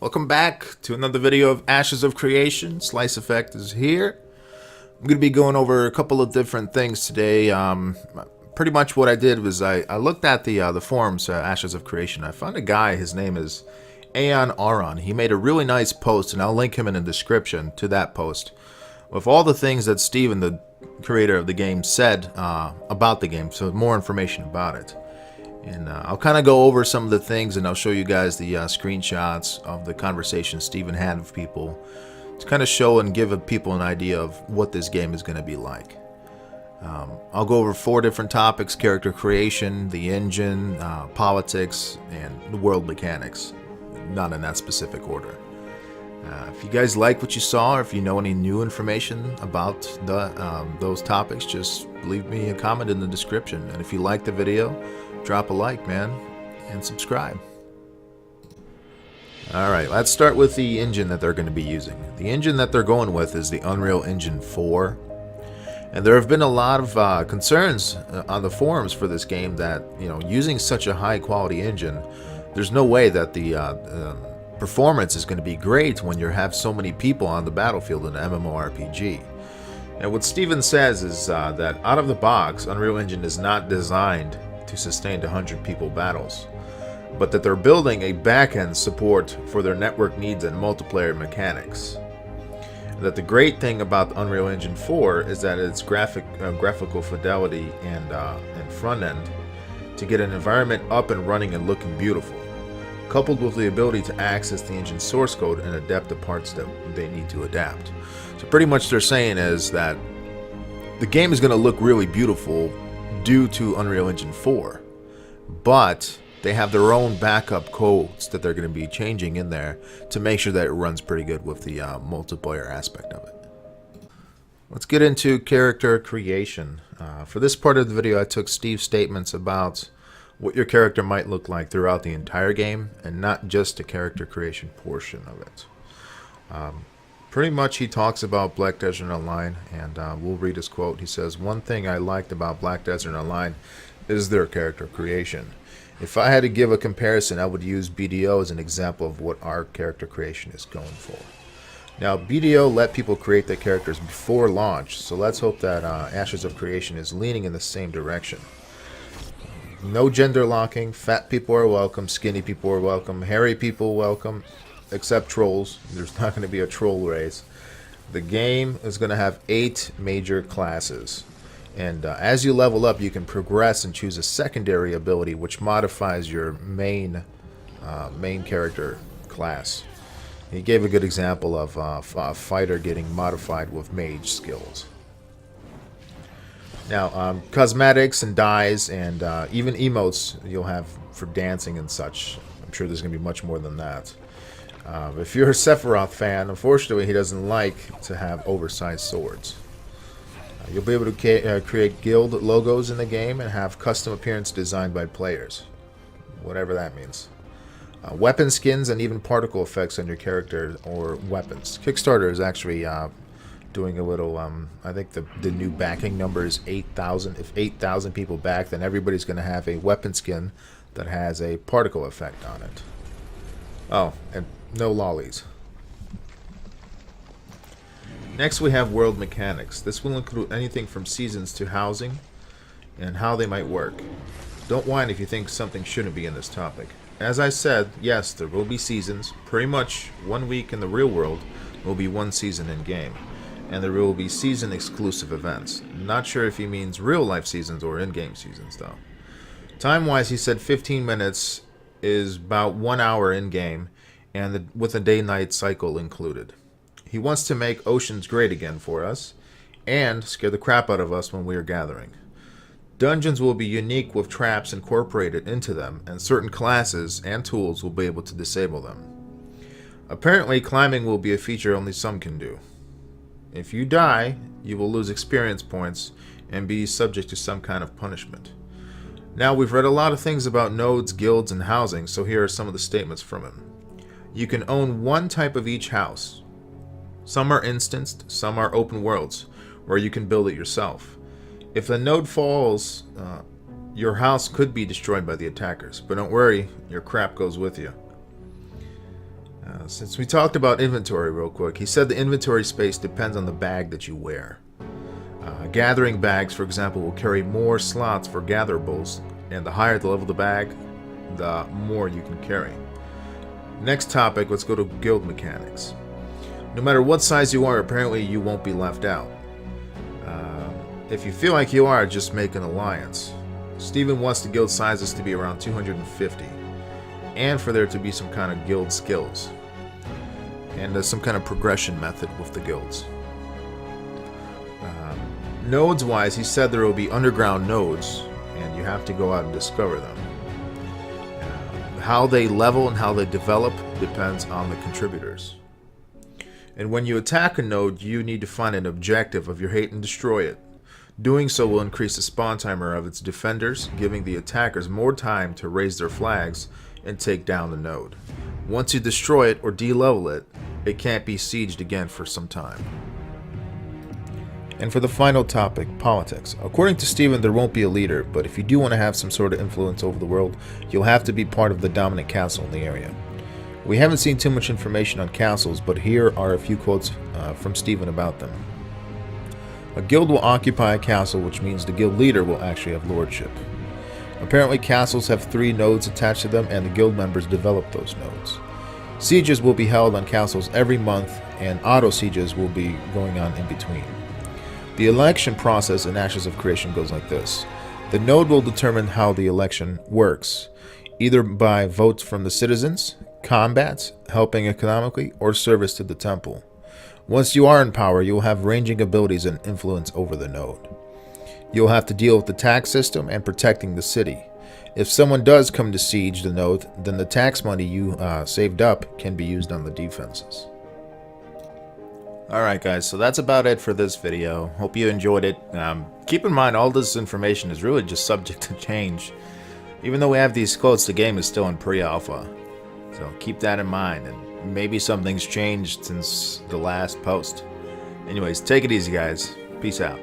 Welcome back to another video of Ashes of Creation. Slice Effect is here. I'm going to be going over a couple of different things today. Pretty much what I did was I looked at the forums, Ashes of Creation. I found a guy, his name is Aeon Aron. He made a really nice post, and I'll link him in the description to that post, with all the things that Steven, the creator of the game, said about the game, so more information about it. And I'll kind of go over some of the things, and I'll show you guys the screenshots of the conversation Steven had with people to kind of show and give people an idea of what this game is going to be like. I'll go over 4 different topics: character creation, the engine, politics, and world mechanics. Not in that specific order. If you guys like what you saw, or if you know any new information about those topics, just leave me a comment in the description. And if you like the video, drop a like, man, and subscribe. Alright, let's start with the engine that they're going to be using. The engine that they're going with is the Unreal Engine 4. And there have been a lot of concerns on the forums for this game that, using such a high quality engine, there's no way that the performance is going to be great when you have so many people on the battlefield in an MMORPG. And what Steven says is that out of the box, Unreal Engine is not designed to sustain 100 people battles, but that they're building a back-end support for their network needs and multiplayer mechanics. That the great thing about Unreal Engine 4 is that its graphical fidelity and front end to get an environment up and running and looking beautiful, coupled with the ability to access the engine source code and adapt the parts that they need to adapt. So pretty much they're saying is that the game is going to look really beautiful due to Unreal Engine 4, but they have their own backup codes that they're going to be changing in there to make sure that it runs pretty good with the multiplayer aspect of it. Let's get into character creation. For this part of the video, I took Steve's statements about what your character might look like throughout the entire game, and not just the character creation portion of it. Pretty much he talks about Black Desert Online, and we'll read his quote. He says, "One thing I liked about Black Desert Online is their character creation. If I had to give a comparison, I would use BDO as an example of what our character creation is going for." Now, BDO let people create their characters before launch, so let's hope that Ashes of Creation is leaning in the same direction. No gender locking, fat people are welcome, skinny people are welcome, hairy people welcome, except trolls. There's not going to be a troll race. The game is going to have 8 major classes. And as you level up, you can progress and choose a secondary ability which modifies your main character class. He gave a good example of a fighter getting modified with mage skills. Now, cosmetics and dyes and even emotes you'll have for dancing and such. I'm sure there's going to be much more than that. If you're a Sephiroth fan, unfortunately he doesn't like to have oversized swords. You'll be able to create guild logos in the game and have custom appearance designed by players, whatever that means. Weapon skins and even particle effects on your character or weapons. Kickstarter is actually doing a little, I think the new backing number is 8,000. If 8,000 people back, then everybody's going to have a weapon skin that has a particle effect on it. Oh, and no lollies. Next we have world mechanics. This will include anything from seasons to housing and how they might work. Don't whine if you think something shouldn't be in this topic. As I said, yes, there will be seasons. Pretty much 1 week in the real world will be 1 season in game. And there will be season exclusive events. Not sure if he means real life seasons or in-game seasons though. Time wise, he said 15 minutes is about 1 hour in game, and with a day-night cycle included. He wants to make oceans great again for us, and scare the crap out of us when we are gathering. Dungeons will be unique with traps incorporated into them, and certain classes and tools will be able to disable them. Apparently, climbing will be a feature only some can do. If you die, you will lose experience points and be subject to some kind of punishment. Now, we've read a lot of things about nodes, guilds, and housing, so here are some of the statements from him. You can own 1 type of each house. Some are instanced, some are open worlds, where you can build it yourself. If the node falls, your house could be destroyed by the attackers, but don't worry, your crap goes with you. Since we talked about inventory real quick, he said the inventory space depends on the bag that you wear. Gathering bags, for example, will carry more slots for gatherables, and the higher the level of the bag, the more you can carry. Next topic, let's go to guild mechanics. No matter what size you are, apparently you won't be left out. If you feel like you are, just make an alliance. Steven wants the guild sizes to be around 250, and for there to be some kind of guild skills, and some kind of progression method with the guilds. Nodes wise, he said there will be underground nodes, and you have to go out and discover them. How they level and how they develop depends on the contributors. And when you attack a node, you need to find an objective of your hate and destroy it. Doing so will increase the spawn timer of its defenders, giving the attackers more time to raise their flags and take down the node. Once you destroy it or de-level it, it can't be sieged again for some time. And for the final topic, politics. According to Steven, there won't be a leader, but if you do want to have some sort of influence over the world, you'll have to be part of the dominant council in the area. We haven't seen too much information on councils, but here are a few quotes from Steven about them. A guild will occupy a castle, which means the guild leader will actually have lordship. Apparently castles have 3 nodes attached to them, and the guild members develop those nodes. Sieges will be held on castles every month, and auto sieges will be going on in between. The election process in Ashes of Creation goes like this. The node will determine how the election works, either by votes from the citizens, combats, helping economically, or service to the temple. Once you are in power, you will have ranging abilities and influence over the node. You'll have to deal with the tax system and protecting the city. If someone does come to siege the node, then the tax money you saved up can be used on the defenses. Alright guys, so that's about it for this video. Hope you enjoyed it. Keep in mind, all this information is really just subject to change. Even though we have these quotes, the game is still in pre-alpha. So keep that in mind, and maybe something's changed since the last post. Anyways, take it easy guys. Peace out.